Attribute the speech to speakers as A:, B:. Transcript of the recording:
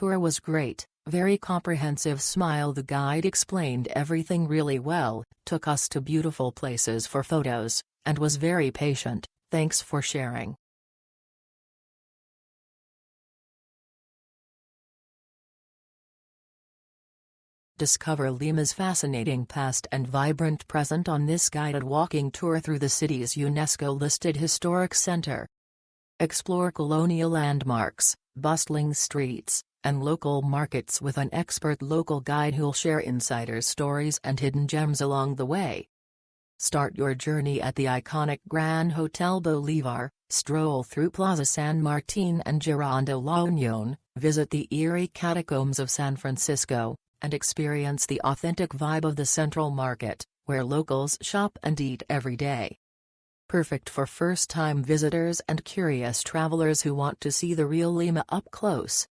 A: tour was great, very comprehensive. Smile. The guide explained everything really well, took us to beautiful places for photos, and was very patient. Thanks for sharing. Discover Lima's fascinating past and vibrant present on this guided walking tour through the city's UNESCO-listed Historic Center. Explore colonial landmarks, bustling streets, and local markets with an expert local guide who'll share insider stories and hidden gems along the way. Start your journey at the iconic Gran Hotel Bolívar, stroll through Plaza San Martín and Jirón de la Unión, visit the eerie Catacombs of San Francisco, and experience the authentic vibe of the Central Market, where locals shop and eat every day. Perfect for first-time visitors and curious travelers who want to see the real Lima up close.